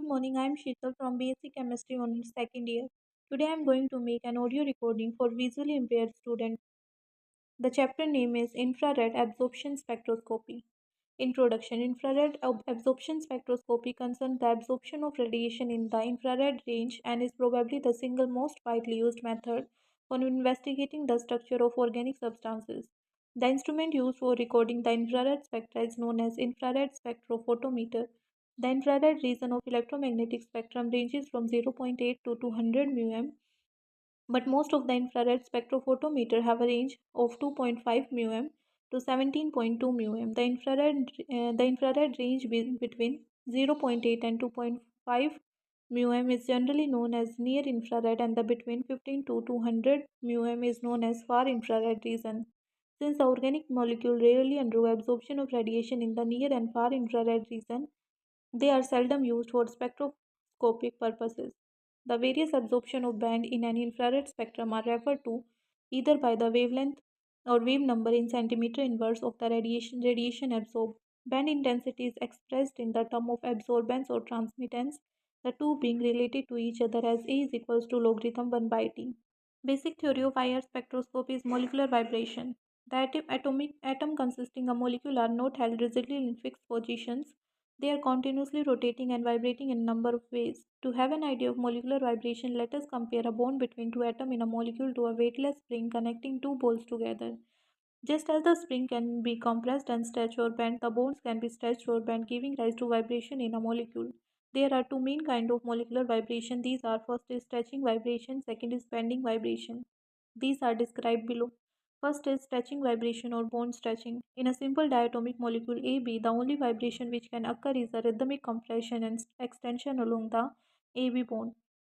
morning. I am Sheetal from BSc Chemistry on its second year. Today I am going to make an audio recording for visually impaired students. The chapter name is Infrared Absorption Spectroscopy. Introduction. Absorption spectroscopy concerns the absorption of radiation in the infrared range and is probably the single most widely used method for investigating the structure of organic substances. The instrument used for recording the infrared spectra is known as infrared spectrophotometer. The infrared region of electromagnetic spectrum ranges from 0.8 to 200 μm, but most of the infrared spectrophotometer have a range of 2.5 μm to 17.2 μm. The infrared range between 0.8 and 2.5 μm is generally known as near infrared, and the between 15 to 200 μm is known as far infrared region. Since the organic molecule rarely undergo absorption of radiation in the near and far infrared region, they are seldom used for spectroscopic purposes. The various absorption of band in an infrared spectrum are referred to either by the wavelength or wave number in centimeter inverse of the radiation absorbed. Band intensity is expressed in the term of absorbance or transmittance, the two being related to each other as A is equals to logarithm 1 by T. Basic theory of IR spectroscopy is molecular vibration. The atom consisting a molecule are not held rigidly in fixed positions. They are continuously rotating and vibrating in a number of ways. To have an idea of molecular vibration, let us compare a bond between two atoms in a molecule to a weightless spring connecting two balls together. Just as the spring can be compressed and stretched or bent, the bonds can be stretched or bent, giving rise to vibration in a molecule. There are two main kinds of molecular vibration. These are: first is stretching vibration, second is bending vibration. These are described below. First is stretching vibration or bond stretching. In a simple diatomic molecule AB, the only vibration which can occur is a rhythmic compression and extension along the AB bond.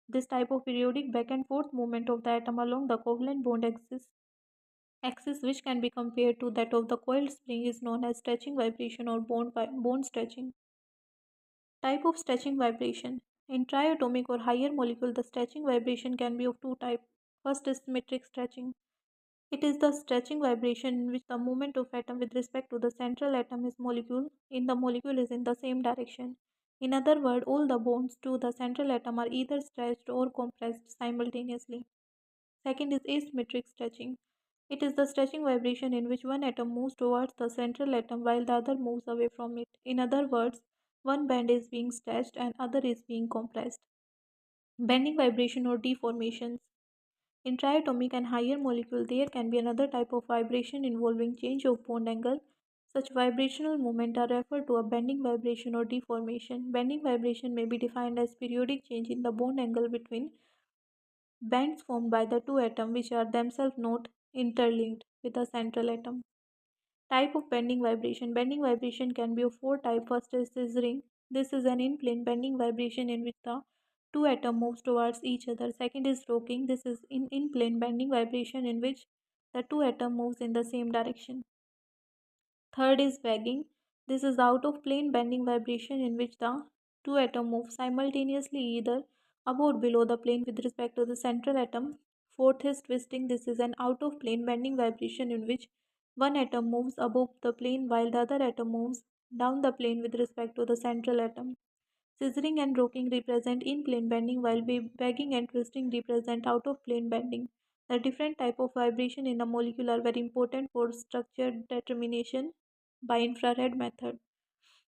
This type of periodic back and forth movement of the atom along the covalent bond axis, which can be compared to that of the coiled spring, is known as stretching vibration or bond stretching. Type of stretching vibration. In triatomic or higher molecule, the stretching vibration can be of two types. First is symmetric stretching. It is the stretching vibration in which the movement of atom with respect to the central atom is molecule is in the same direction. In other words, all the bonds to the central atom are either stretched or compressed simultaneously. Second is asymmetric stretching. It is the stretching vibration in which one atom moves towards the central atom while the other moves away from it. In other words, one band is being stretched and other is being compressed. Bending vibration or deformations. In triatomic and higher molecule, there can be another type of vibration involving change of bond angle. Such vibrational movement are referred to a bending vibration or deformation. Bending vibration may be defined as periodic change in the bond angle between bands formed by the two atoms which are themselves not interlinked with the central atom. Type of bending vibration. Bending vibration can be of four types. First is scissoring. This is an in-plane bending vibration in which the two atoms moves towards each other. Second is rocking. This is in-plane bending vibration in which the two atoms moves in the same direction. Third is wagging. This is out of plane bending vibration in which the two atoms move simultaneously either above or below the plane with respect to the central atom. Fourth is twisting. This is an out of plane bending vibration in which one atom moves above the plane while the other atom moves down the plane with respect to the central atom. Scissoring and rocking represent in-plane bending while wagging and twisting represent out-of-plane bending. The different type of vibration in a molecule are very important for structure determination by infrared method.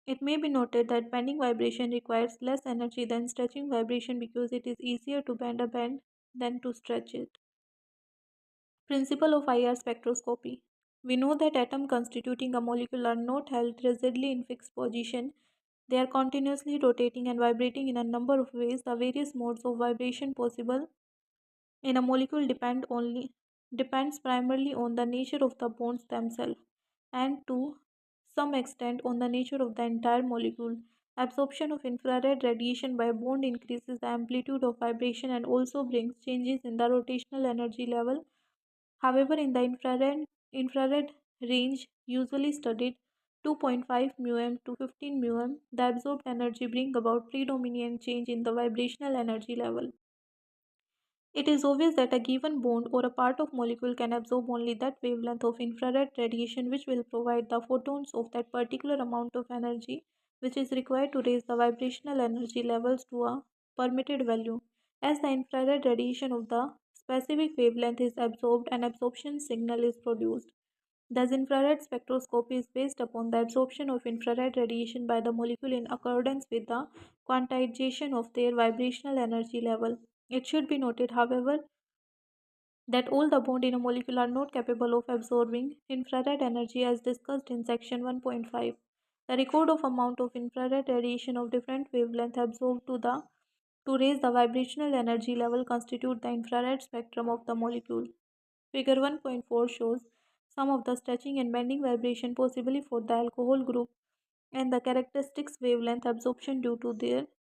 It may be noted that bending vibration requires less energy than stretching vibration because it is easier to bend a band than to stretch it. Principle of IR spectroscopy. We know that atoms constituting a molecule are not held rigidly in fixed position. They are continuously rotating and vibrating in a number of ways. The various modes of vibration possible in a molecule depends primarily on the nature of the bonds themselves and to some extent on the nature of the entire molecule. Absorption of infrared radiation by bond increases the amplitude of vibration and also brings changes in the rotational energy level. However, in the infrared range usually studied 2.5 μm to 15 μm, the absorbed energy brings about predominant change in the vibrational energy level. It is obvious that a given bond or a part of molecule can absorb only that wavelength of infrared radiation which will provide the photons of that particular amount of energy. which is required to raise the vibrational energy levels to a permitted value. As the infrared radiation of the specific wavelength is absorbed, an absorption signal is produced. Thus, infrared spectroscopy is based upon the absorption of infrared radiation by the molecule in accordance with the quantization of their vibrational energy level. It should be noted, however, that all the bonds in a molecule are not capable of absorbing infrared energy as discussed in section 1.5. The record of amount of infrared radiation of different wavelength absorbed to raise the vibrational energy level constitute the infrared spectrum of the molecule. Figure 1.4 shows some of the stretching and bending vibration possibly for the alcohol group and the characteristics wavelength absorption due to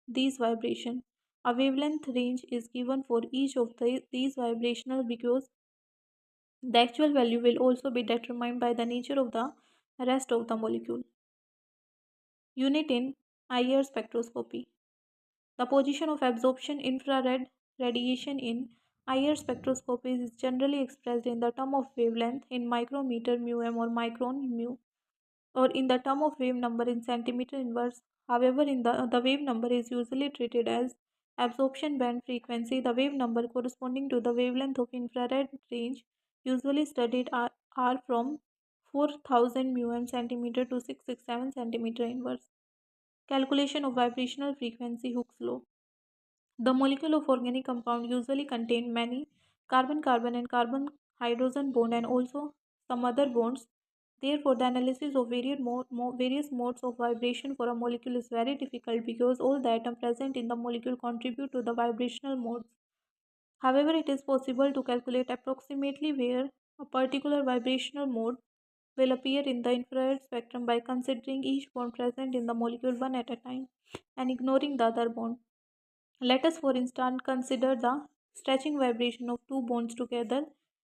these vibration. A wavelength range is given for each of these vibrational because the actual value will also be determined by the nature of the rest of the molecule. Unit in IR spectroscopy. The position of absorption infrared radiation in IR spectroscopy is generally expressed in the term of wavelength in micrometer μm or micron mu, or in the term of wave number in centimeter inverse. However, in the wave number is usually treated as absorption band frequency. The wave number corresponding to the wavelength of infrared range usually studied are from 4000 μm centimeter to 667 centimeter inverse. Calculation of vibrational frequency Hooke's law. The molecule of organic compound usually contain many carbon-carbon and carbon-hydrogen bond and also some other bonds. Therefore, the analysis of various modes of vibration for a molecule is very difficult because all the atoms present in the molecule contribute to the vibrational modes. However, it is possible to calculate approximately where a particular vibrational mode will appear in the infrared spectrum by considering each bond present in the molecule one at a time and ignoring the other bond. Let us, for instance, consider the stretching vibration of two bonds together.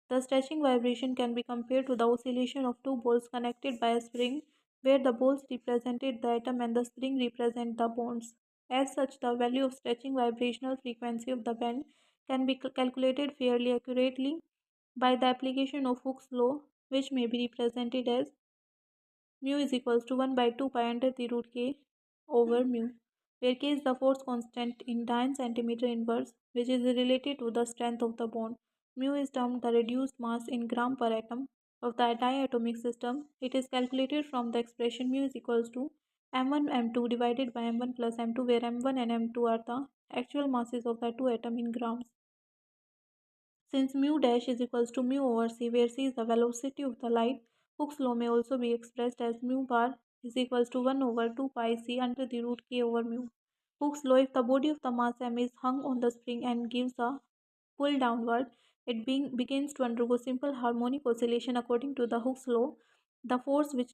The stretching vibration can be compared to the oscillation of two balls connected by a spring, where the balls represented the atom and the spring represent the bonds. As such, the value of stretching vibrational frequency of the band can be calculated fairly accurately by the application of Hooke's law, which may be represented as mu is equals to 1 by 2 pi under the root k over mu, where k is the force constant in Dian centimeter inverse, which is related to the strength of the bond. Mu is termed the reduced mass in gram per atom of the diatomic system. It is calculated from the expression mu is equals to m1 m2 divided by m1 plus m2, where m1 and m2 are the actual masses of the two atoms in grams. Since mu dash is equals to mu over c, where c is the velocity of the light, Hooke's law may also be expressed as mu bar is equals to 1 over 2 pi c under the root k over mu. Hooke's law: if the body of the mass m is hung on the spring and gives a pull downward, it begins to undergo simple harmonic oscillation. According to the Hooke's law, the force which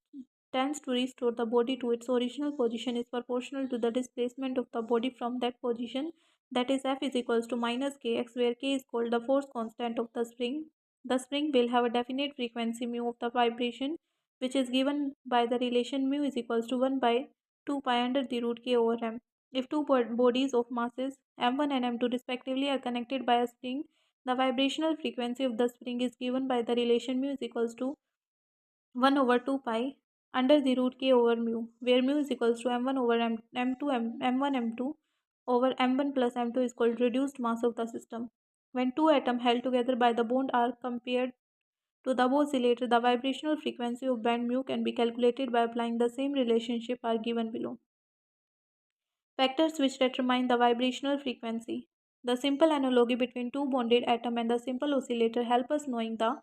tends to restore the body to its original position is proportional to the displacement of the body from that position, that is F is equals to minus kx, where k is called the force constant of the spring. The spring will have a definite frequency mu of the vibration, which is given by the relation mu is equals to 1 by 2 pi under the root k over m. If two bodies of masses m1 and m2 respectively are connected by a spring, the vibrational frequency of the spring is given by the relation mu is equals to 1 over 2 pi under the root k over mu, where mu is equals to m1 over m2 m1 m2 over m1 plus m2 is called reduced mass of the system. When two atoms held together by the bond are compared to the oscillator, the vibrational frequency of band mu can be calculated by applying the same relationship are given below. Factors which determine the vibrational frequency. The simple analogy between two bonded atoms and the simple oscillator help us knowing the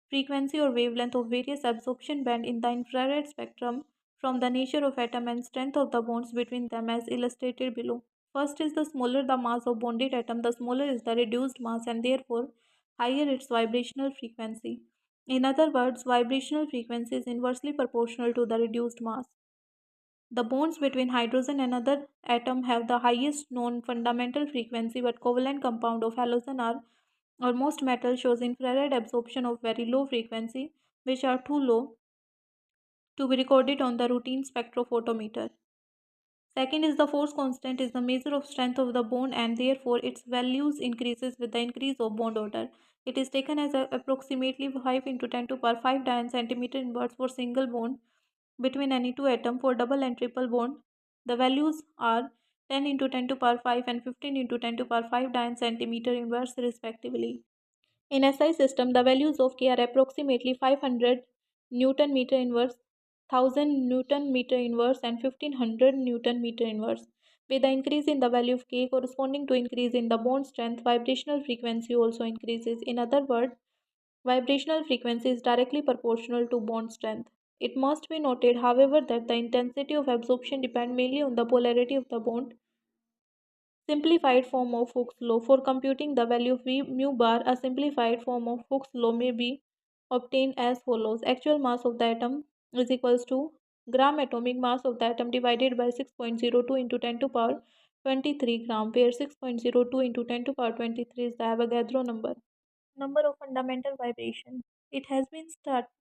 frequency or wavelength of various absorption band in the infrared spectrum from the nature of atom and strength of the bonds between them as illustrated below. First is the smaller the mass of bonded atom, the smaller is the reduced mass and therefore higher its vibrational frequency. In other words, vibrational frequency is inversely proportional to the reduced mass. The bonds between hydrogen and other atom have the highest known fundamental frequency, but covalent compound of halogen are or most metals shows infrared absorption of very low frequency, which are too low to be recorded on the routine spectrophotometer. Second is the force constant is the measure of strength of the bond and therefore its values increases with the increase of bond order. It is taken as approximately 5 into 10 to power 5 Dian centimeter inverse for single bond between any two atoms. For double and triple bond, The values are 10 into 10 to power 5 and 15 into 10 to power 5 dyne centimeter inverse respectively. In SI system, the values of K are approximately 500 Newton meter inverse, 1000 Newton meter inverse and 1500 Newton meter inverse. With the increase in the value of K corresponding to increase in the bond strength, vibrational frequency also increases. In other words, vibrational frequency is directly proportional to bond strength. It must be noted, however, that the intensity of absorption depends mainly on the polarity of the bond. Simplified form of Hooke's law. For computing the value of V mu bar, a simplified form of Hooke's law may be obtained as follows. Actual mass of the atom is equals to gram atomic mass of the atom divided by 6.02 into 10 to power 23 gram, where 6.02 into 10 to power 23 is the Avogadro number. Number of fundamental vibration. It has been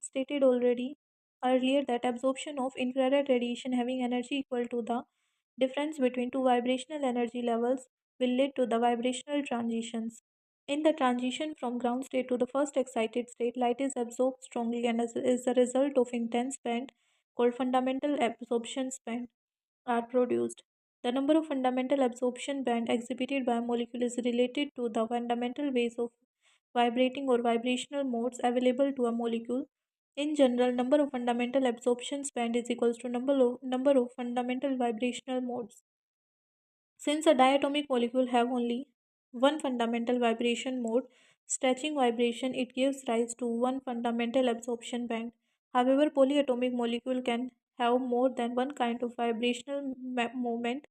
stated already earlier that absorption of infrared radiation having energy equal to the difference between two vibrational energy levels will lead to the vibrational transitions. In the transition from ground state to the first excited state, light is absorbed strongly and is a result of intense band called fundamental absorption band are produced. The number of fundamental absorption band exhibited by a molecule is related to the fundamental ways of vibrating or vibrational modes available to a molecule. In general, number of fundamental absorption band is equals to number of fundamental vibrational modes. Since a diatomic molecule have only one fundamental vibration mode, stretching vibration, it gives rise to one fundamental absorption band. However, polyatomic molecule can have more than one kind of vibrational movement.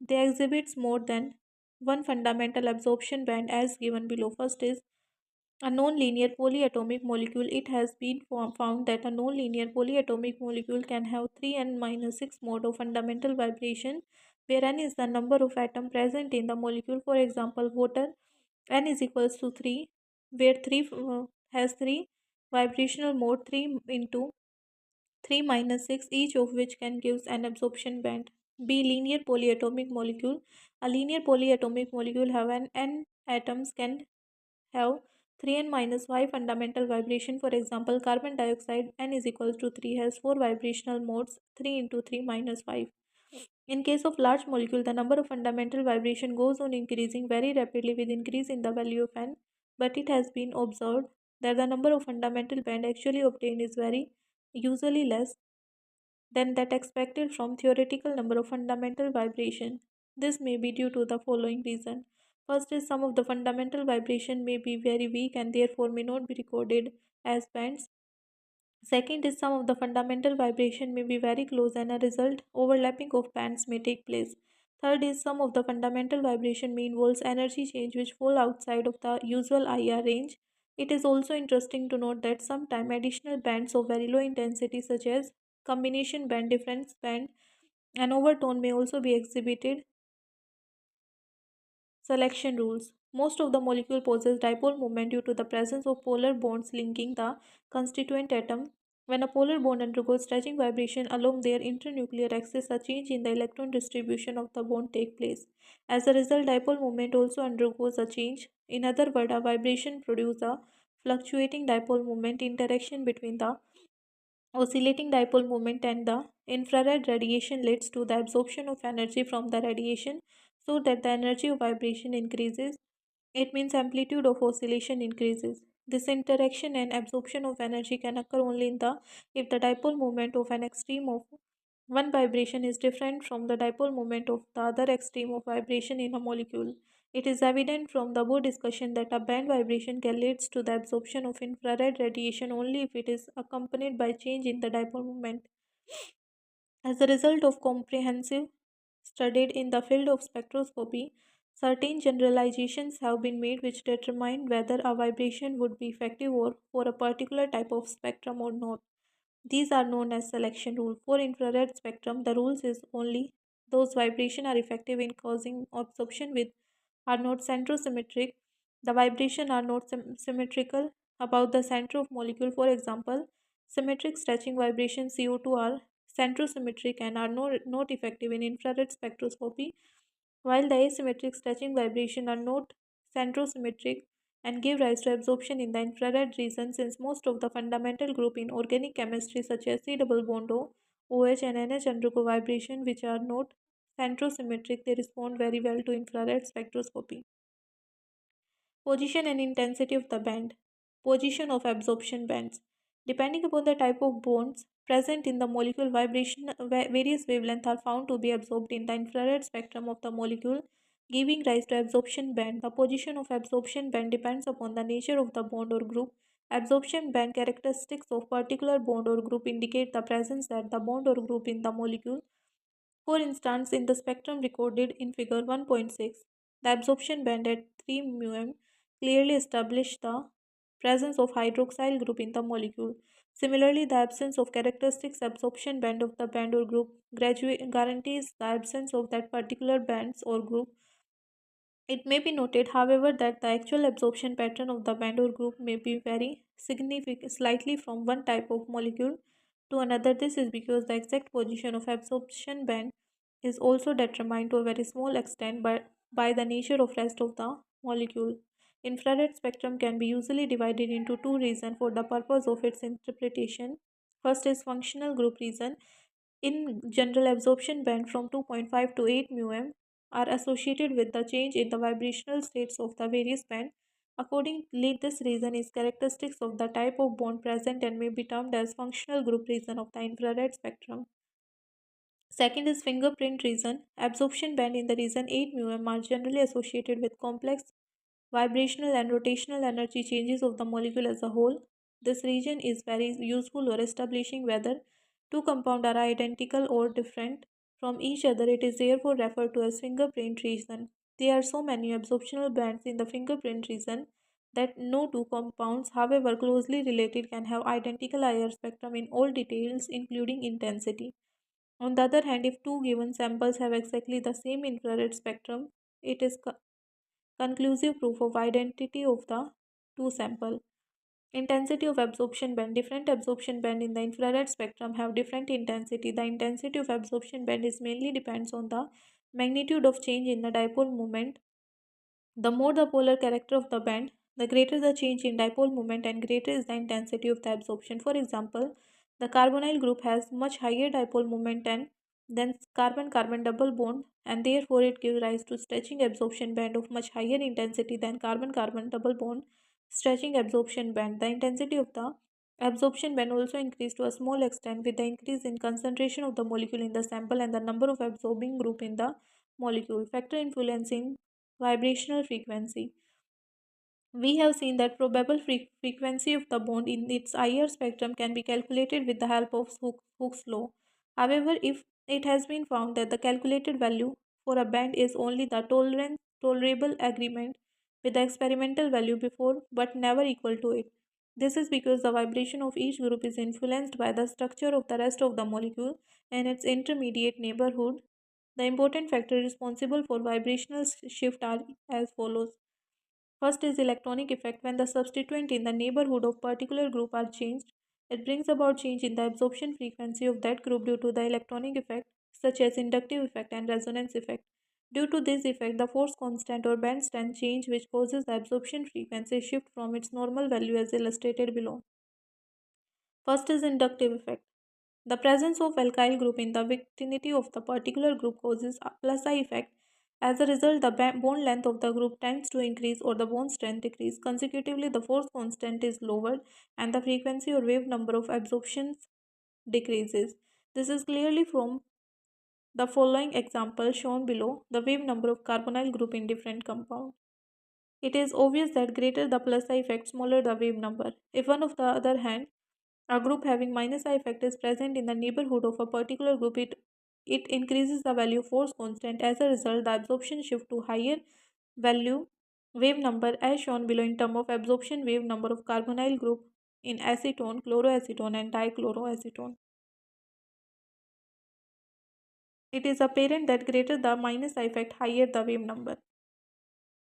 They exhibits more than one fundamental absorption band as given below. First is a non-linear polyatomic molecule. It has been found that a non-linear polyatomic molecule can have 3n minus 6 mode of fundamental vibration, where n is the number of atoms present in the molecule. For example, water, n is equals to 3, where 3 has 3 vibrational mode, 3 into 3 minus 6, each of which can give an absorption band. B. Linear polyatomic molecule. A linear polyatomic molecule have an n atoms can have 3n minus 5 fundamental vibration. For example, carbon dioxide n is equals to 3 has 4 vibrational modes, 3 into 3 minus 5. In case of large molecule, the number of fundamental vibration goes on increasing very rapidly with increase in the value of n, but it has been observed that the number of fundamental band actually obtained is very usually less than that expected from theoretical number of fundamental vibration. This may be due to the following reason. First is some of the fundamental vibration may be very weak and therefore may not be recorded as bands. Second is some of the fundamental vibration may be very close and a result overlapping of bands may take place. Third is some of the fundamental vibration may involves energy change which fall outside of the usual IR range. It is also interesting to note that sometimes additional bands of very low intensity such as combination band, difference band and overtone may also be exhibited. Selection rules. Most of the molecule possess dipole moment due to the presence of polar bonds linking the constituent atom. When a polar bond undergoes stretching vibration along their internuclear axis, a change in the electron distribution of the bond takes place. As a result, dipole moment also undergoes a change. In other words, a vibration produces a fluctuating dipole moment interaction between the oscillating dipole moment and the infrared radiation leads to the absorption of energy from the radiation so that the energy of vibration increases. It means amplitude of oscillation increases. This interaction and absorption of energy can occur only in the if the dipole moment of an extreme of one vibration is different from the dipole moment of the other extreme of vibration in a molecule. It is evident from the above discussion that a band vibration can lead to the absorption of infrared radiation only if it is accompanied by change in the dipole moment. As a result of comprehensive studied in the field of spectroscopy, certain generalizations have been made which determine whether a vibration would be effective or for a particular type of spectrum or not. These are known as selection rule. For infrared spectrum, the rules is only those vibration are effective in causing absorption with are not centrosymmetric. The vibration are not symmetrical about the center of molecule. For example, symmetric stretching vibration CO2 are centrosymmetric and are not effective in infrared spectroscopy, while the asymmetric stretching vibration are not centrosymmetric and give rise to absorption in the infrared region. Since most of the fundamental group in organic chemistry such as C double bond O, OH and NH undergo vibration which are not centrosymmetric, they respond very well to infrared spectroscopy. Position and intensity of the band. Position of absorption bands. Depending upon the type of bonds present in the molecule, various wavelengths are found to be absorbed in the infrared spectrum of the molecule, giving rise to absorption band. The position of absorption band depends upon the nature of the bond or group. Absorption band characteristics of particular bond or group indicate the presence at the bond or group in the molecule. For instance, in the spectrum recorded in figure 1.6, the absorption band at 3 μm clearly established the presence of hydroxyl group in the molecule. Similarly, the absence of characteristics absorption band of the band or group guarantees the absence of that particular bands or group. It may be noted, however, that the actual absorption pattern of the band or group may be vary slightly from one type of molecule to another. This is because the exact position of absorption band is also determined to a very small extent by the nature of rest of the molecule. Infrared spectrum can be usually divided into two regions for the purpose of its interpretation. First is functional group region. In general, absorption band from 2.5 to 8 μm are associated with the change in the vibrational states of the various bands. Accordingly, this region is characteristics of the type of bond present and may be termed as functional group region of the infrared spectrum. Second is fingerprint region. Absorption band in the region 8 μm are generally associated with complex vibrational and rotational energy changes of the molecule as a whole. This region is very useful for establishing whether two compounds are identical or different from each other. It is therefore referred to as fingerprint region. There are so many absorptional bands in the fingerprint region that no two compounds, however closely related, can have identical IR spectrum in all details, including intensity. On the other hand, if two given samples have exactly the same infrared spectrum, it is conclusive proof of identity of the two sample. Intensity of absorption band. Different absorption band in the infrared spectrum have different intensity. The intensity of absorption band is mainly depends on the magnitude of change in the dipole moment. The more the polar character of the band, the greater the change in dipole moment and greater is the intensity of the absorption. For example, the carbonyl group has much higher dipole moment than carbon-carbon double bond, and therefore it gives rise to stretching absorption band of much higher intensity than carbon-carbon double bond stretching absorption band. The intensity of the absorption band also increased to a small extent with the increase in concentration of the molecule in the sample and the number of absorbing group in the molecule. Factor influencing vibrational frequency. We have seen that probable frequency of the bond in its IR spectrum can be calculated with the help of Hooke's law. However, if it has been found that the calculated value for a band is only the tolerable agreement with the experimental value before but never equal to it. This is because the vibration of each group is influenced by the structure of the rest of the molecule and its intermediate neighborhood. The important factors responsible for vibrational shift are as follows. First is electronic effect. When the substituent in the neighborhood of particular group are changed, it brings about change in the absorption frequency of that group due to the electronic effect, such as inductive effect and resonance effect. Due to this effect, the force constant or band strength change which causes the absorption frequency shift from its normal value as illustrated below. First is inductive effect. The presence of alkyl group in the vicinity of the particular group causes a plus I effect. As a result, the bond length of the group tends to increase or the bond strength decrease. Consequently, the force constant is lowered and the frequency or wave number of absorptions decreases. This is clearly from the following example shown below, the wave number of carbonyl group in different compound. It is obvious that greater the plus I effect, smaller the wave number. If on the other hand, a group having minus I effect is present in the neighborhood of a particular group, it increases the value of force constant. As a result, the absorption shift to higher value wave number as shown below in terms of absorption wave number of carbonyl group in acetone, chloroacetone and dichloroacetone. It is apparent that greater the minus I effect, higher the wave number.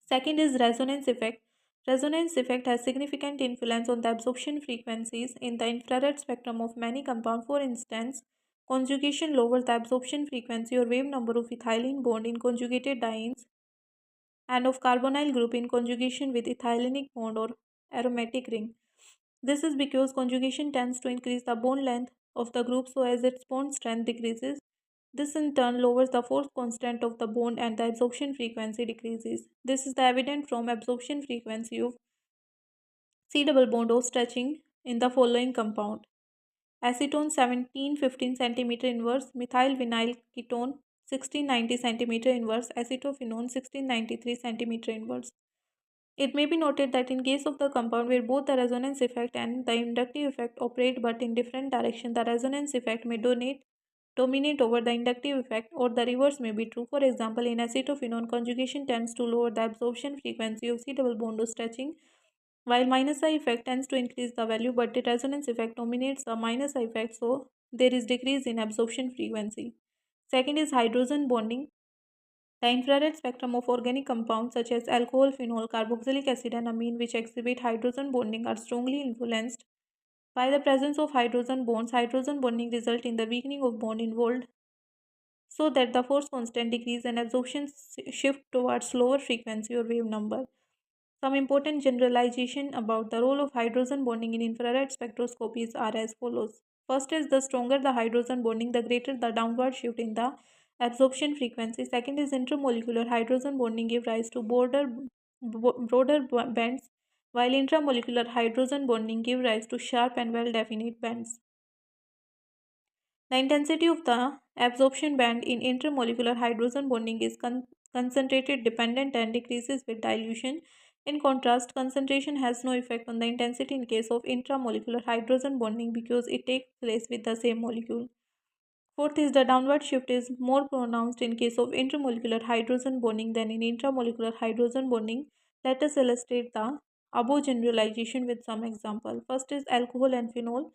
Second is resonance effect. Resonance effect has significant influence on the absorption frequencies in the infrared spectrum of many compounds. For instance, conjugation lowers the absorption frequency or wave number of ethylene bond in conjugated dienes and of carbonyl group in conjugation with ethylenic bond or aromatic ring. This is because conjugation tends to increase the bond length of the group so as its bond strength decreases. This in turn lowers the force constant of the bond and the absorption frequency decreases. This is evident from absorption frequency of C double bond O stretching in the following compound. Acetone 1715 cm inverse, methyl vinyl ketone 1690 cm inverse, acetophenone 1693 cm inverse. It may be noted that in case of the compound where both the resonance effect and the inductive effect operate but in different direction, the resonance effect may dominate over the inductive effect, or the reverse may be true. For example, in acetophenone, conjugation tends to lower the absorption frequency of C double bond stretching, while minus I effect tends to increase the value, but the resonance effect dominates the minus I effect, so there is decrease in absorption frequency. Second is hydrogen bonding. The infrared spectrum of organic compounds such as alcohol, phenol, carboxylic acid, and amine which exhibit hydrogen bonding are strongly influenced by the presence of hydrogen bonds. Hydrogen bonding results in the weakening of bond involved so that the force constant decrease and absorption shift towards lower frequency or wave number. Some important generalization about the role of hydrogen bonding in infrared spectroscopies are as follows. First is the stronger the hydrogen bonding, the greater the downward shift in the absorption frequency. Second is intermolecular hydrogen bonding give rise to broader bands, while intramolecular hydrogen bonding give rise to sharp and well-defined bands. The intensity of the absorption band in intermolecular hydrogen bonding is concentrated dependent and decreases with dilution. In contrast, concentration has no effect on the intensity in case of intramolecular hydrogen bonding because it takes place with the same molecule. Fourth is the downward shift is more pronounced in case of intermolecular hydrogen bonding than in intramolecular hydrogen bonding. Let us illustrate the above generalization with some example. First is alcohol and phenol.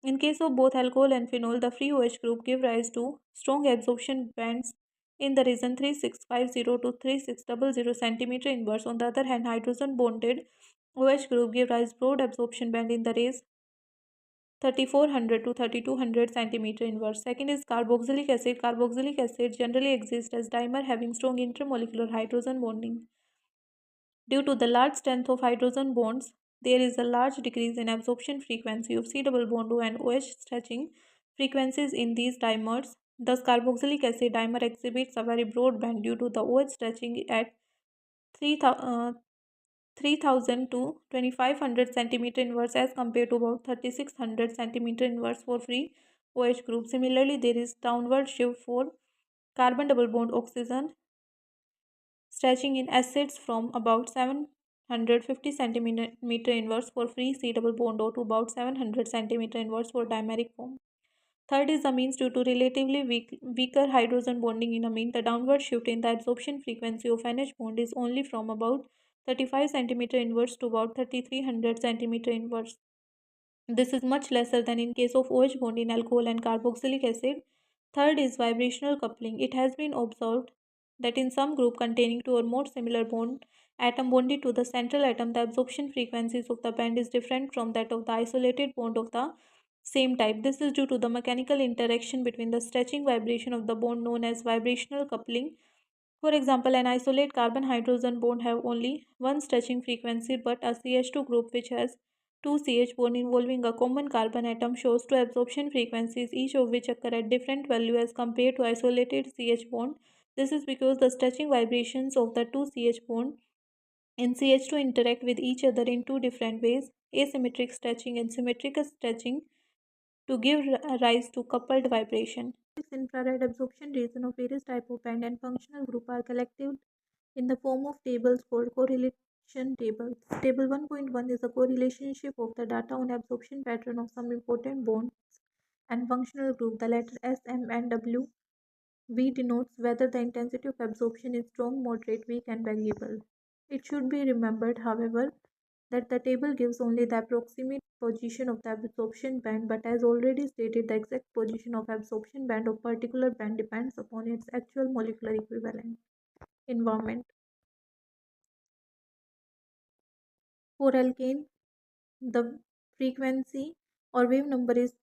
In case of both alcohol and phenol, the free OH group give rise to strong absorption bands in the region 3650 to 3600 cm inverse. On the other hand, hydrogen bonded OH group give rise broad absorption band in the range 3400 to 3200 cm inverse. Second is carboxylic acid. Carboxylic acid generally exists as dimer having strong intermolecular hydrogen bonding. Due to the large strength of hydrogen bonds, there is a large decrease in absorption frequency of C double bond O and OH stretching frequencies in these dimers. Thus, carboxylic acid dimer exhibits a very broad band due to the OH stretching at 3000 to 2500 cm inverse as compared to about 3600 cm inverse for free OH group. Similarly, there is downward shift for carbon double bond oxygen stretching in acids from about 750 cm inverse for free C double bond O to about 700 cm inverse for dimeric form. Third is amines. Due to relatively weaker hydrogen bonding in amine, the downward shift in the absorption frequency of NH bond is only from about 35 cm inverse to about 3300 cm inverse. This is much lesser than in case of OH bond in alcohol and carboxylic acid. Third is vibrational coupling. It has been observed that in some group containing two or more similar bond atom bonded to the central atom, the absorption frequencies of the band is different from that of the isolated bond of the same type. This is due to the mechanical interaction between the stretching vibration of the bond known as vibrational coupling. For example, an isolate carbon hydrogen bond have only one stretching frequency, but a CH2 group which has two CH bond involving a common carbon atom shows two absorption frequencies, each of which occur at different value as compared to isolated CH bond. This is because the stretching vibrations of the two CH bond in CH2 interact with each other in two different ways, asymmetric stretching and symmetrical stretching, to give rise to coupled vibration. Infrared absorption region of various type of band and functional group are collected in the form of tables called correlation tables. Table 1.1 is a correlationship of the data on absorption pattern of some important bonds and functional group. The letter S, M, and W V denotes whether the intensity of absorption is strong, moderate, weak, and variable. It should be remembered, however, that the table gives only the approximate position of the absorption band, but as already stated, the exact position of absorption band of particular band depends upon its actual molecular equivalent environment. For alkane, the frequency or wave number is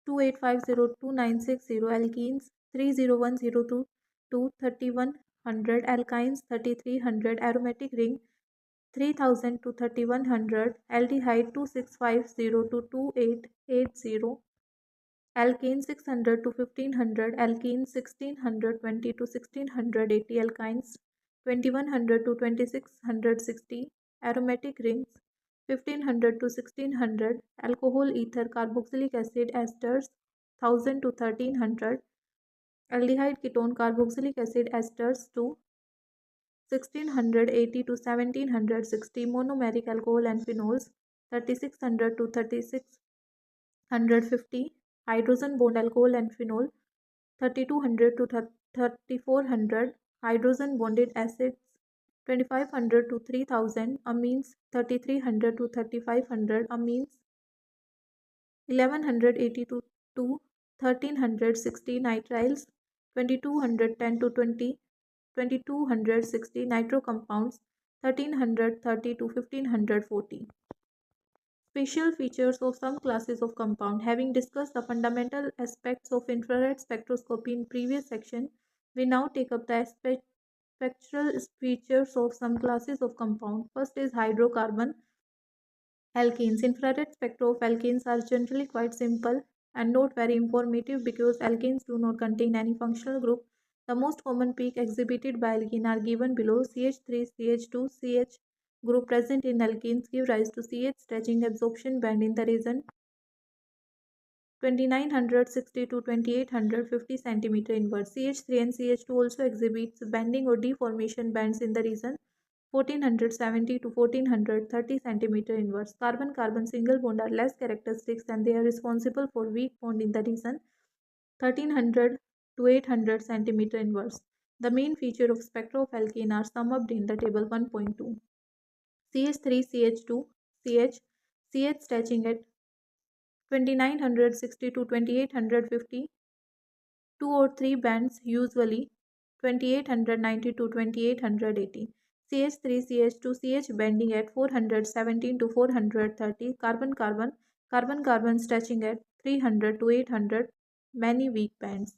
28502960, alkenes 30102 to 3100, alkynes 3300, aromatic ring 3000 to 3100, aldehyde 2650 to 2880, Alkane 600 to 1500, alkenes 1620 to 1680, alkynes 2100 to 2660, aromatic rings 1500 to 1600, alcohol ether carboxylic acid esters 1000 to 1300, aldehyde ketone carboxylic acid esters to 1680 to 1760, monomeric alcohol and phenols 3600 to 3650, hydrogen bond alcohol and phenol 3200 to 3400, hydrogen bonded acids 2500 to 3000, amines 3300 to 3500, amines 1180 to 1360, nitriles 2210 to 2260, nitro compounds 1330 to 1540. Special features of some classes of compound. Having discussed the fundamental aspects of infrared spectroscopy in previous section, we now take up the spectral features of some classes of compound. First is hydrocarbon alkenes. Infrared spectra of alkenes are generally quite simple and not very informative because alkenes do not contain any functional group. The most common peak exhibited by alkene are given below. CH3, CH2, CH group present in alkenes give rise to CH stretching absorption band in the region 2960 to 2850 cm inverse. CH3 and CH2 also exhibits bending or deformation bands in the region 1470 to 1430 cm inverse. Carbon-carbon single bond are less characteristics and they are responsible for weak bond in the region 1300 to 800 cm inverse. The main feature of spectra of alkene are summed up in the table 1.2. CH3, CH2, CH, CH stretching at 2960 to 2850, 2 or 3 bands usually 2890 to 2880. CH3, CH2, CH bending at 417 to 430, carbon-carbon, carbon-carbon stretching at 300 to 800, many weak bands.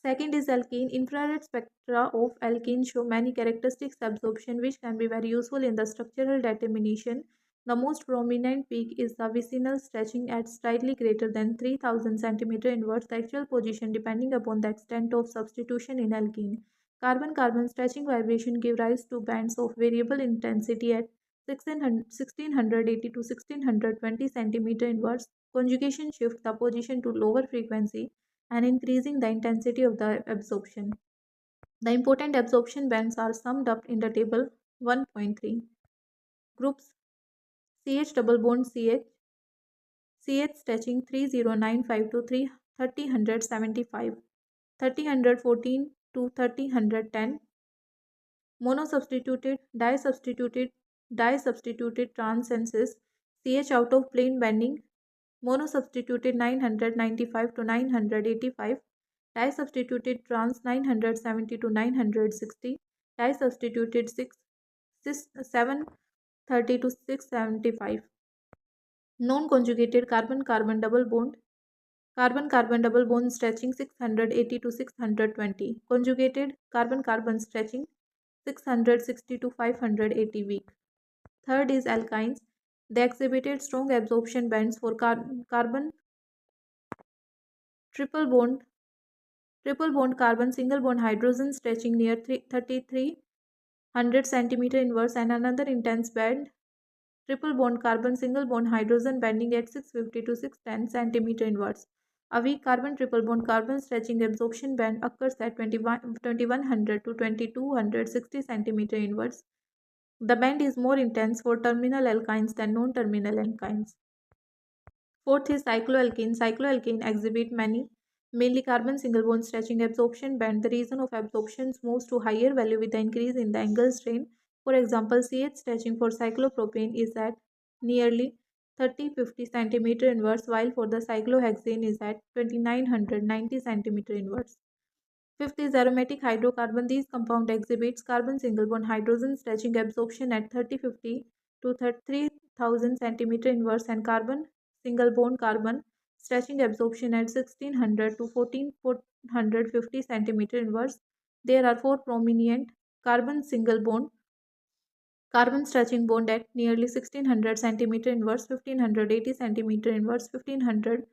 Second is alkene. Infrared spectra of alkene show many characteristics absorption which can be very useful in the structural determination. The most prominent peak is the vicinal stretching at slightly greater than 3000 cm inverse. The actual position depending upon the extent of substitution in alkene. Carbon-carbon stretching vibration give rise to bands of variable intensity at 1680 to 1620 cm inverse. Conjugation shift the position to lower frequency and increasing the intensity of the absorption. The important absorption bands are summed up in the table 1.3. Groups CH double bond CH, CH stretching 3095 to 3075, 3014 to 3010, monosubstituted, disubstituted transenses, CH out of plane bending, monosubstituted 995 to 985, disubstituted trans 970 to 960, disubstituted 730 to 675. Non-conjugated carbon-carbon double bond, carbon-carbon double bond stretching 680 to 620, conjugated carbon-carbon stretching 660 to 580 weak. Third is alkynes. They exhibited strong absorption bands for carbon triple bond carbon single bond hydrogen stretching near 3300 cm inverse and another intense band triple bond carbon single bond hydrogen bending at 650 to 610 cm inverse. A weak carbon triple bond carbon stretching absorption band occurs at 2100 to 2260 cm inverse. The band is more intense for terminal alkynes than non-terminal alkynes. Fourth is cycloalkane. Cycloalkane exhibit mainly carbon single bond stretching absorption band. The reason of absorption moves to higher value with the increase in the angle strain. For example, CH stretching for cyclopropane is at nearly 3050 cm inverse, while for the cyclohexane is at 2990 cm inverse. Fifth is aromatic hydrocarbon. These compound exhibits carbon single bond hydrogen stretching absorption at 3050 to 3000 cm inverse and carbon single bond carbon stretching absorption at 1600 to 1450 cm inverse. There are four prominent carbon single bond carbon stretching bond at nearly 1600 cm inverse, 1580 cm inverse, 1570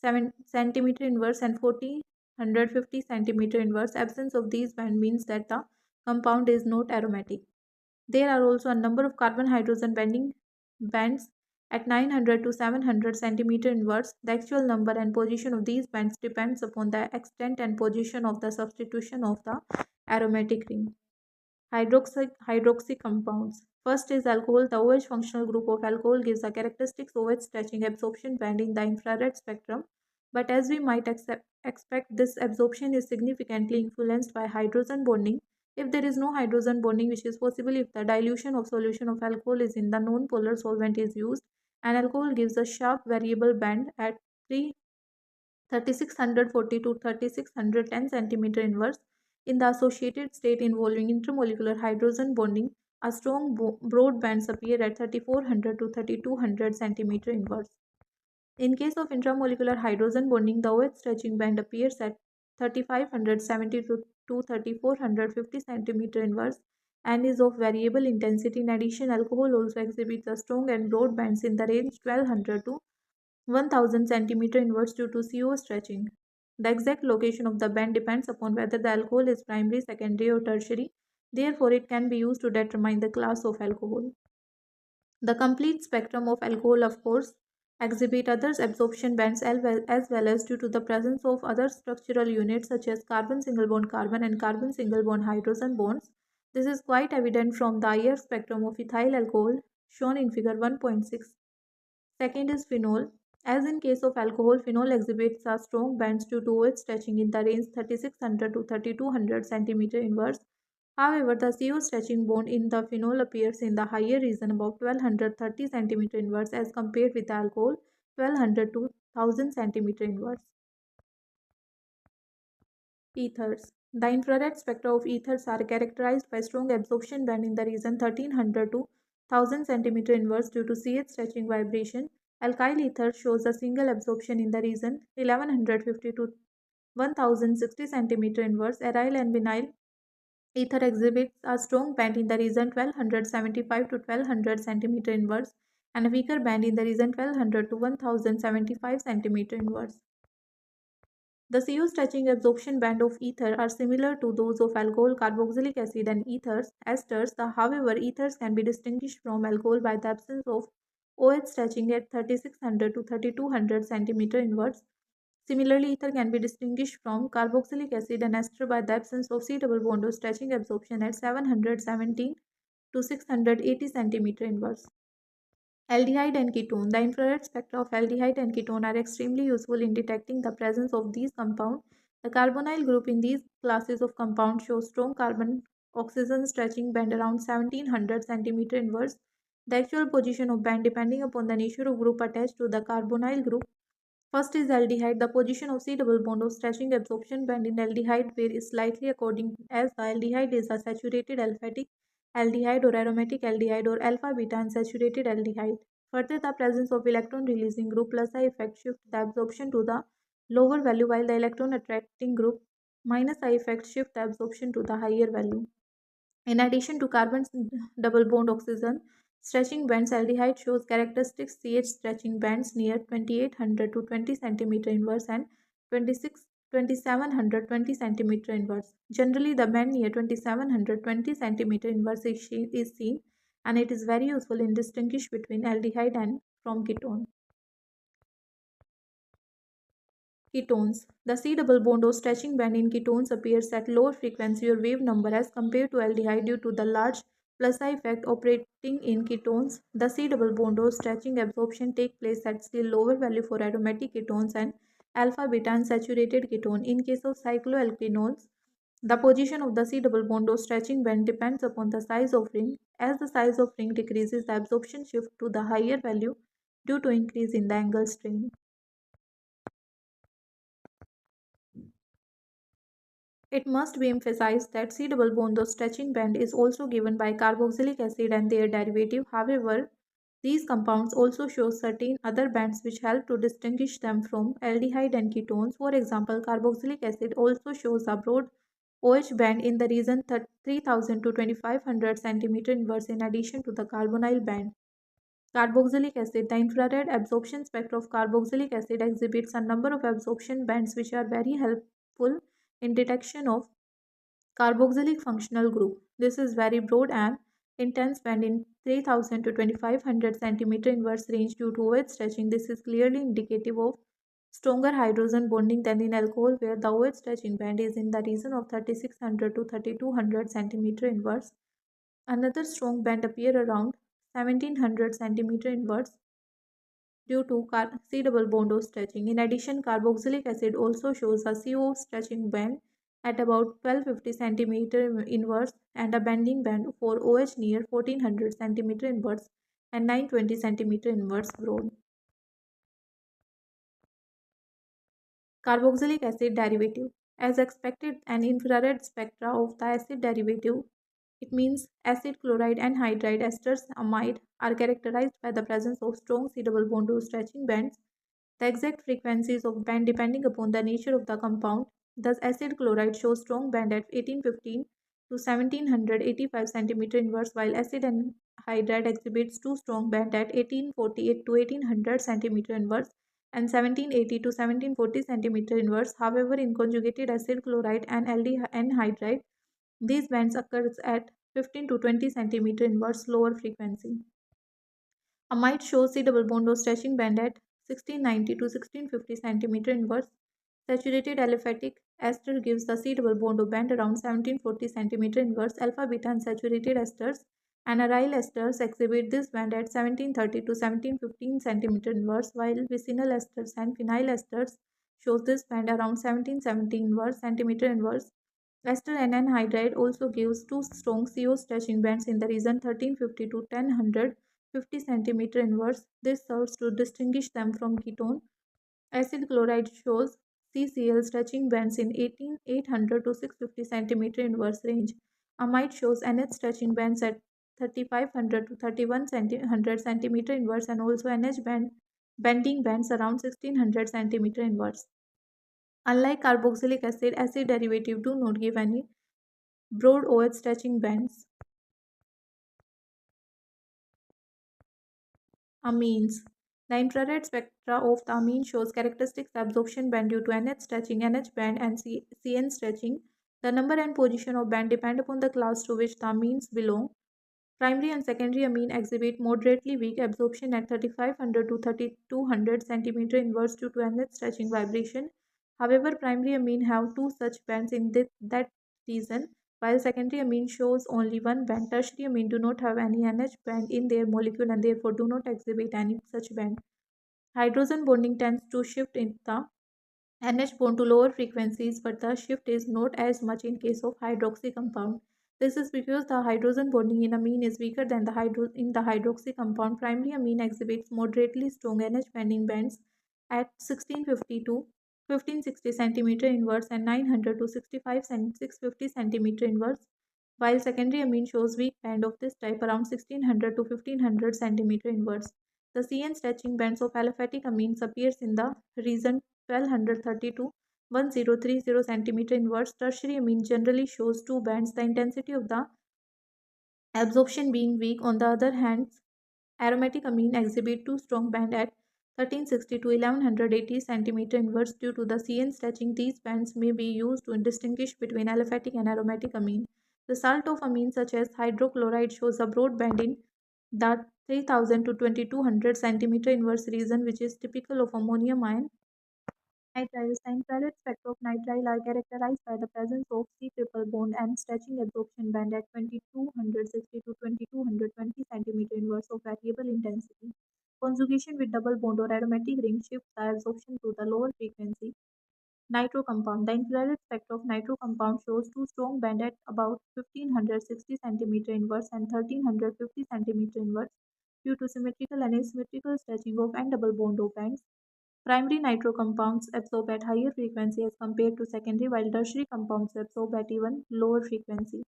7 centimeter inverse and 150 centimeter inverse. Absence of these band means that the compound is not aromatic. There are also a number of carbon hydrogen bending bands at 900 to 700 centimeter inverse. The actual number and position of these bands depends upon the extent and position of the substitution of the aromatic ring. Hydroxy compounds. First is alcohol. The OH functional group of alcohol gives a characteristic OH stretching absorption band in the infrared spectrum. But as we might expect, this absorption is significantly influenced by hydrogen bonding. If there is no hydrogen bonding, which is possible if the dilution of solution of alcohol is in the non-polar solvent is used, and alcohol gives a sharp variable band at 3640 to 3610 centimeter inverse. In the associated state involving intermolecular hydrogen bonding, a strong broad bands appear at 3400 to 3200 centimeter inverse. In case of intramolecular hydrogen bonding, the OH stretching band appears at 3570 to 3450 centimeter inverse and is of variable intensity. In addition, alcohol also exhibits a strong and broad bands in the range 1200 to 1000 centimeter inverse due to CO stretching. The exact location of the band depends upon whether the alcohol is primary, secondary, or tertiary. Therefore, it can be used to determine the class of alcohol. The complete spectrum of alcohol, of course, exhibit other absorption bands as well as due to the presence of other structural units such as carbon single bond carbon and carbon single bond hydrogen bonds. This is quite evident from the IR spectrum of ethyl alcohol shown in figure 1.6. Second is phenol. As in case of alcohol, phenol exhibits a strong bands due to its stretching in the range 3600 to 3200 centimeter inverse. However, the CO stretching bond in the phenol appears in the higher region about 1230 centimeter inverse as compared with the alcohol 1200 to 1000 centimeter inverse. Ethers. The infrared spectra of ethers are characterized by strong absorption band in the region 1300 to 1000 centimeter inverse due to CH stretching vibration. Alkyl ether shows a single absorption in the region 1150 to 1060 centimeter inverse. Aryl and vinyl ether exhibits a strong band in the region 1275 to 1200 centimeter inverse and a weaker band in the region 1200 to 1075 centimeter inverse. The CO stretching absorption band of ether are similar to those of alcohol, carboxylic acid, and esters. However, ethers can be distinguished from alcohol by the absence of OH stretching at 3600 to 3200 centimeter inverse. Similarly, ether can be distinguished from carboxylic acid and ester by the absence of C double bond or stretching absorption at 717 to 680 centimeter inverse. Aldehyde and ketone. The infrared spectra of aldehyde and ketone are extremely useful in detecting the presence of these compounds. The carbonyl group in these classes of compounds shows strong carbon-oxygen stretching band around 1700 centimeter inverse. The actual position of band depending upon the nature of group attached to the carbonyl group. First is aldehyde. The position of C double bond of stretching absorption band in aldehyde varies slightly according as the aldehyde is a saturated aliphatic aldehyde or aromatic aldehyde or alpha beta unsaturated aldehyde. Further, the presence of electron releasing group plus I effect shift the absorption to the lower value while the electron attracting group minus I effect shift the absorption to the higher value. In addition to carbon double bond oxygen stretching bands, aldehyde shows characteristic CH stretching bands near 2800 to 20 centimeter inverse and 2720 centimeter inverse. Generally, the band near 2720 centimeter inverse is seen and it is very useful in distinguish between aldehyde and from ketone. Ketones. The C double bond or stretching band in ketones appears at lower frequency or wave number as compared to aldehyde due to the large plus I effect operating in ketones. The C double bond or stretching absorption take place at still lower value for aromatic ketones and alpha beta unsaturated ketone. In case of cycloalkenones, the position of the C double bond or stretching band depends upon the size of ring. As the size of ring decreases, the absorption shifts to the higher value due to increase in the angle strain. It must be emphasized that C double bond or stretching band is also given by carboxylic acid and their derivative. However, these compounds also show certain other bands which help to distinguish them from aldehyde and ketones. For example, carboxylic acid also shows a broad OH band in the region 3000 to 2500 centimeter inverse in addition to the carbonyl band. Carboxylic acid. The infrared absorption spectrum of carboxylic acid exhibits a number of absorption bands which are very helpful in detection of carboxylic functional group. This is very broad and intense band in 3000 to 2500 centimeter inverse range due to OH stretching. This is clearly indicative of stronger hydrogen bonding than in alcohol, where the OH stretching band is in the region of 3600 to 3200 centimeter inverse. Another strong band appear around 1700 centimeter inverse due to C double bond O stretching. In addition, carboxylic acid also shows a CO stretching band at about 1250 centimeter inverse and a bending band for OH near 1400 centimeter inverse and 920 centimeter inverse broad. Carboxylic acid derivative. As expected, an infrared spectra of the acid derivative, it means acid, chloride, and hydride esters amide, are characterized by the presence of strong C double bond O stretching bands. The exact frequencies of band depending upon the nature of the compound. Thus, acid chloride shows strong band at 1815 to 1785 centimeter inverse, while acid anhydride exhibits two strong band at 1848 to 1800 centimeter inverse and 1780 to 1740 centimeter inverse. However, in conjugated acid chloride and anhydride, these bands occurs at 15 to 20 centimeter inverse lower frequency. Amide shows C double bond or stretching band at 1690 to 1650 centimeter inverse. Saturated aliphatic ester gives the C double bond or band around 1740 centimeter inverse. Alpha beta unsaturated esters and aryl esters exhibit this band at 1730 to 1715 centimeter inverse, while vicinal esters and phenyl esters shows this band around 1770 inverse centimeter inverse. Ester and anhydride also gives two strong CO stretching bands in the region 1350 to 1050 centimeter inverse. This serves to distinguish them from ketone. Acid chloride shows CCl stretching bands in 1800 to 650 centimeter inverse range. Amide shows NH stretching bands at 3500 to 3100 centimeter inverse and also NH bending bands around 1600 centimeter inverse. Unlike carboxylic acid, acid derivative do not give any broad OH stretching bands. Amines. The infrared spectra of the amine shows characteristics absorption band due to NH stretching, NH band, and CN stretching. The number and position of band depend upon the class to which the amines belong. Primary and secondary amine exhibit moderately weak absorption at 3500 to 3200 centimeter inverse due to NH stretching vibration. However, primary amine have two such bands in that region, while secondary amine shows only one band. Tertiary amine do not have any NH band in their molecule and therefore do not exhibit any such band. Hydrogen bonding tends to shift in the NH bond to lower frequencies, but the shift is not as much in case of hydroxy compound. This is because the hydrogen bonding in amine is weaker than in the hydroxy compound. Primary amine exhibits moderately strong NH bending bands at 1650 to 1560 centimeter inverse and 900 to 650 centimeter inverse, while secondary amine shows weak band of this type around 1600 to 1500 centimeter inverse. The CN stretching bands of aliphatic amines appears in the region 1230 to 1030 centimeter inverse. Tertiary amine generally shows two bands, the intensity of the absorption being weak. On the other hand, aromatic amine exhibit two strong band at 1360 to 1180 centimeter inverse due to the CN stretching. These bands may be used to distinguish between aliphatic and aromatic amine. The salt of amine such as hydrochloride shows a broad band in the 3000 to 2200 centimeter inverse region, which is typical of ammonium ion. Nitriles. The infrared spectra of nitrile are characterized by the presence of C triple bond and stretching absorption band at 2260 to 2220 centimeter inverse of variable intensity. Conjugation with double bond or aromatic ring shifts the absorption to the lower frequency. Nitro compound. The infrared spectra of nitro compound shows two strong band at about 1560 centimeter inverse and 1350 centimeter inverse due to symmetrical and asymmetrical stretching of N double bond O bands. Primary nitro compounds absorb at higher frequency as compared to secondary, while tertiary compounds absorb at even lower frequency.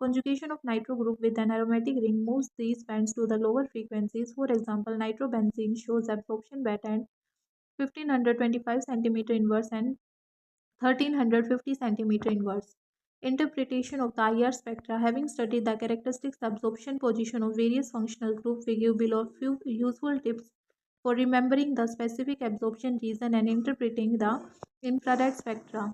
Conjugation of nitro group with an aromatic ring moves these bands to the lower frequencies. For example, nitrobenzene shows absorption band at 1525 centimeter inverse and 1350 centimeter inverse. Interpretation of the IR spectra. Having studied the characteristics, absorption position of various functional groups, we give below a few useful tips for remembering the specific absorption region and interpreting the infrared spectra.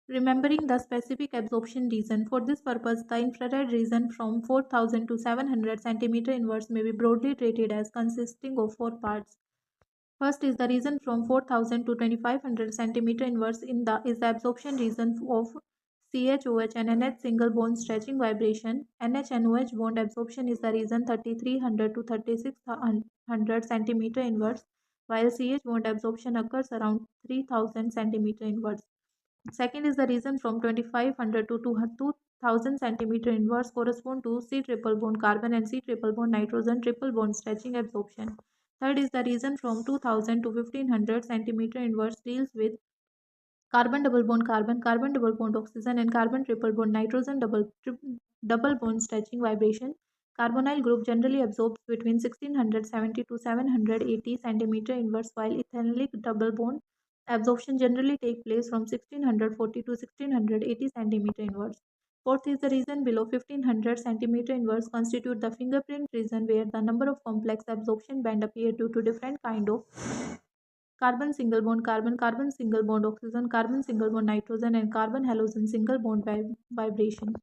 Remembering the specific absorption region. For this purpose, the infrared region from 4000 to 700 cm inverse may be broadly treated as consisting of four parts. First is the region from 4000 to 2500 cm inverse is the absorption region of CHOH and NH single bond stretching vibration. NH and OH bond absorption is the region 3300 to 3600 cm inverse, while CH bond absorption occurs around 3000 cm inverse. Second is the region from 2500 to 2000 centimeter inverse correspond to C triple bond carbon and C triple bond nitrogen triple bond stretching absorption. Third is the region from 2000 to 1500 centimeter inverse deals with carbon double bond carbon, carbon double bond oxygen and carbon triple bond nitrogen double bond stretching vibration. Carbonyl group generally absorbs between 1670 to 780 centimeter inverse, while ethanoic double bond absorption generally take place from 1640 to 1680 centimeter inverse. Fourth is the region below 1500 centimeter inverse constitute the fingerprint region where the number of complex absorption band appear due to different kind of carbon single bond carbon, carbon single bond oxygen, carbon single bond nitrogen and carbon halogen single bond vibration.